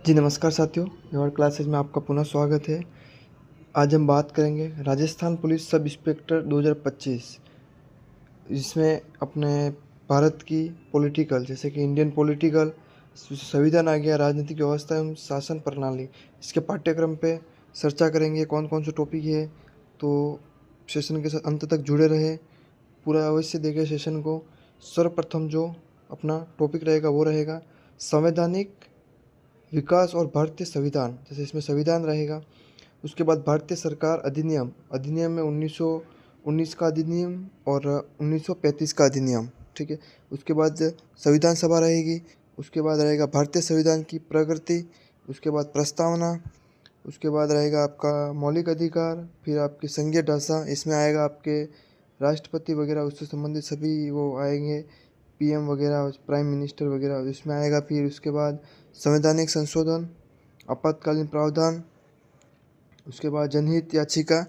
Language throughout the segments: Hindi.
जी नमस्कार साथियों, मेवाड़ क्लासेज में आपका पुनः स्वागत है। आज हम बात करेंगे राजस्थान पुलिस सब इंस्पेक्टर 2025, जिसमें अपने भारत की पॉलिटिकल जैसे कि इंडियन पॉलिटिकल संविधान आ गया, राजनीतिक व्यवस्था एवं शासन प्रणाली, इसके पाठ्यक्रम पे चर्चा करेंगे कौन कौन से टॉपिक है। तो सेशन के साथ अंत तक जुड़े रहे, पूरा अवश्य देखें सेशन को। सर्वप्रथम जो अपना टॉपिक रहेगा वो रहेगा संवैधानिक विकास और भारतीय संविधान, जैसे इसमें संविधान रहेगा। उसके बाद भारतीय सरकार अधिनियम, अधिनियम में 1919 का अधिनियम और 1935 का अधिनियम, ठीक है। उसके बाद संविधान सभा रहेगी। उसके बाद रहेगा भारतीय संविधान की प्रगति। उसके बाद प्रस्तावना। उसके बाद रहेगा आपका मौलिक अधिकार, फिर आपकी संघीय ढांचा, इसमें आएगा आपके राष्ट्रपति वगैरह, उससे संबंधित सभी वो आएंगे, पीएम वगैरह, प्राइम मिनिस्टर वगैरह इसमें आएगा। फिर उसके बाद संवैधानिक संशोधन, आपातकालीन प्रावधान, उसके बाद जनहित याचिका,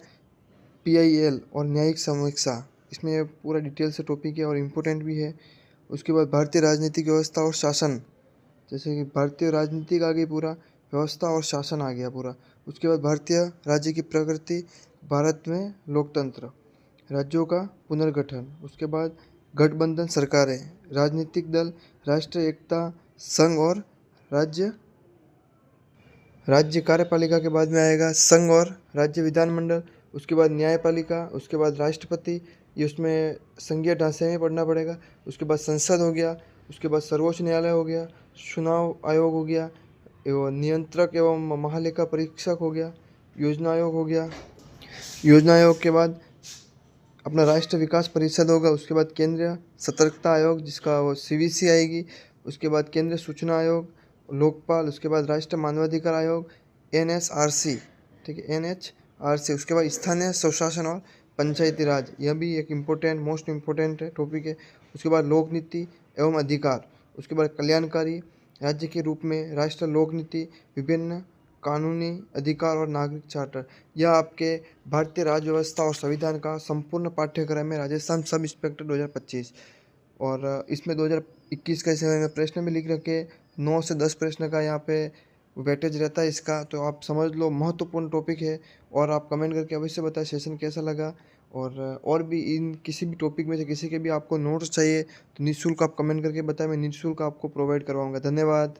पीआईएल और न्यायिक समीक्षा, इसमें पूरा डिटेल से टॉपिक है और इम्पोर्टेंट भी है। उसके बाद भारतीय राजनीतिक व्यवस्था और शासन, जैसे कि भारतीय राजनीतिक आ गई, पूरा व्यवस्था और शासन आ गया पूरा। उसके बाद भारतीय राज्य की प्रकृति, भारत में लोकतंत्र, राज्यों का पुनर्गठन। उसके बाद गठबंधन सरकारें, राजनीतिक दल, राष्ट्रीय एकता, संघ और राज्य, राज्य कार्यपालिका के बाद में आएगा संघ और राज्य विधानमंडल। उसके बाद न्यायपालिका, उसके बाद राष्ट्रपति, ये उसमें संघीय ढांचे में पढ़ना पड़ेगा। उसके बाद संसद हो गया। उसके बाद सर्वोच्च न्यायालय हो गया, चुनाव आयोग हो गया, एवं नियंत्रक एवं महालेखा परीक्षक हो गया, योजना आयोग हो गया। योजना आयोग के बाद अपना राष्ट्रीय विकास परिषद होगा। उसके बाद केंद्रीय सतर्कता आयोग, जिसका वो सीवीसी आएगी। उसके बाद केंद्रीय सूचना आयोग, लोकपाल। उसके बाद राष्ट्रीय मानवाधिकार आयोग, एनएचआरसी, ठीक है, एनएचआरसी। उसके बाद स्थानीय स्वशासन और पंचायती राज, यह भी एक इम्पोर्टेंट, मोस्ट इम्पोर्टेंट टॉपिक है। उसके बाद लोक नीति एवं अधिकार। उसके बाद कल्याणकारी राज्य के रूप में राष्ट्रीय लोक नीति, विभिन्न कानूनी अधिकार और नागरिक चार्टर। यह आपके भारतीय राज्य व्यवस्था और संविधान का संपूर्ण पाठ्यक्रम है राजस्थान सब इंस्पेक्टर 2025। और इसमें 2021 के समय में प्रश्न भी लिख रखे, 9 से 10 प्रश्न का यहाँ पे वेटेज रहता है इसका, तो आप समझ लो महत्वपूर्ण टॉपिक है। और आप कमेंट करके अवश्य बताएं सेशन कैसा लगा। और भी इन किसी भी टॉपिक में से किसी के भी आपको नोट्स चाहिए तो निःशुल्क आप कमेंट करके बताएं, मैं निःशुल्क आपको प्रोवाइड करवाऊँगा। धन्यवाद।